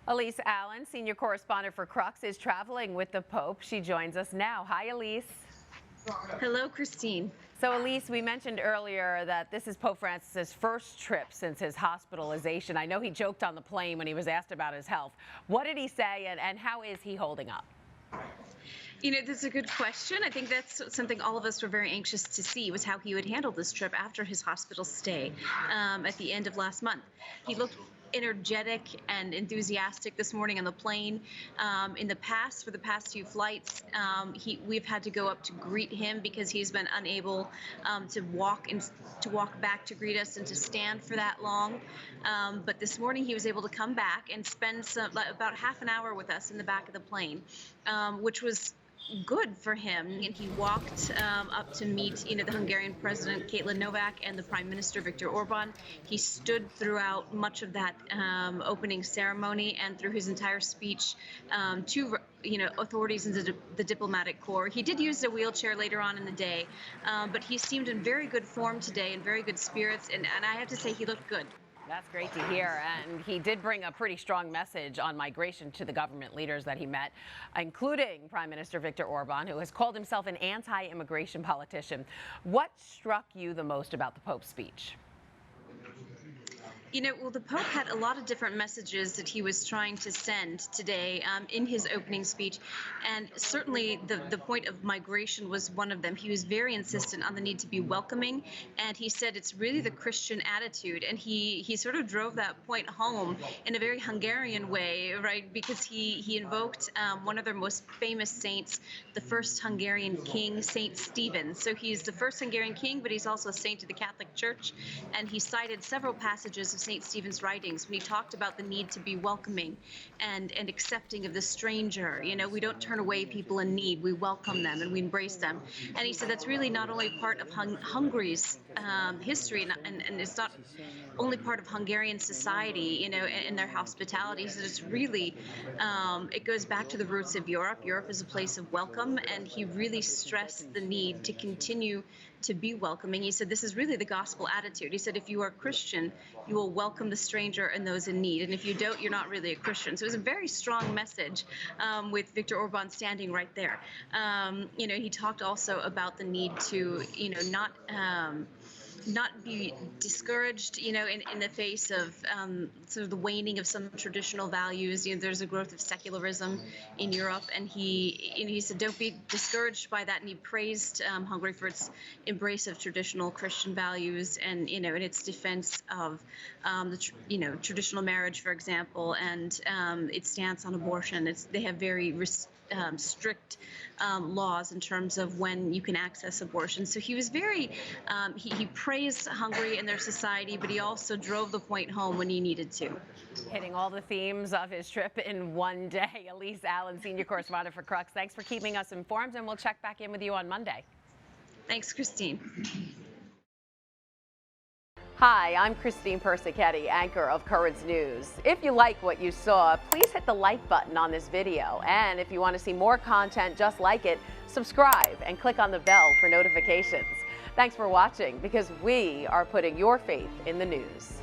Elise Allen, senior correspondent for Crux, is traveling with the Pope. She joins us now. Hi, Elise. Hello, Christine. So, Elise, we mentioned earlier that this is Pope Francis's first trip since his hospitalization. I know he joked on the plane when he was asked about his health. What did he say, and how is he holding up? You know, that's a good question. I think that's something all of us were very anxious to see, was how he would handle this trip after his hospital stay at the end of last month. He looked energetic and enthusiastic this morning on the plane. In the past, for the past few flights, we've had to go up to greet him because he's been unable to walk back to greet us and to stand for that long. But this morning he was able to come back and spend about half an hour with us in the back of the plane, which was good for him. And he walked up to meet, the Hungarian President Caitlin Novak and the Prime Minister Viktor Orban. He stood throughout much of that opening ceremony and through his entire speech to authorities in the diplomatic corps. He did use a wheelchair later on in the day, but he seemed in very good form today, in very good spirits, and I have to say he looked good. That's great to hear. And he did bring a pretty strong message on migration to the government leaders that he met, including Prime Minister Viktor Orban, who has called himself an anti-immigration politician. What struck you the most about the Pope's speech? Well, the Pope had a lot of different messages that he was trying to send today in his opening speech, and certainly the point of migration was one of them. He was very insistent on the need to be welcoming, and he said it's really the Christian attitude, and he sort of drove that point home in a very Hungarian way, right? Because he invoked one of their most famous saints, the first Hungarian king, Saint Stephen. So he's the first Hungarian king, but he's also a saint of the Catholic Church, and he cited several passages of St. Stephen's writings when he talked about the need to be welcoming and accepting of the stranger. We don't turn away people in need. We welcome them and we embrace them. And he said that's really not only part of Hungary's history, and it's not only part of Hungarian society, and their hospitality. He said it's really, it goes back to the roots of Europe. Europe is a place of welcome, and he really stressed the need to continue to be welcoming. He said this is really the gospel attitude. He said if you are Christian, you will welcome the stranger and those in need, and if you don't, you're not really a Christian. So it was a very strong message with Viktor Orban standing right there. He talked also about the need to, not be discouraged, in the face of sort of the waning of some traditional values. There's a growth of secularism in Europe, and he said don't be discouraged by that, and he praised Hungary for its embrace of traditional Christian values and in its defense of traditional marriage, for example, and its stance on abortion. They have very strict laws in terms of when you can access abortion. So he was very, he praised Hungary and their society, but he also drove the point home when he needed to. Hitting all the themes of his trip in one day. Elise Allen, senior correspondent for Crux. Thanks for keeping us informed, and we'll check back in with you on Monday. Thanks, Christine. Hi, I'm Christine Persichetti, anchor of Currents News. If you like what you saw, please hit the like button on this video. And if you want to see more content just like it, subscribe and click on the bell for notifications. Thanks for watching, because we are putting your faith in the news.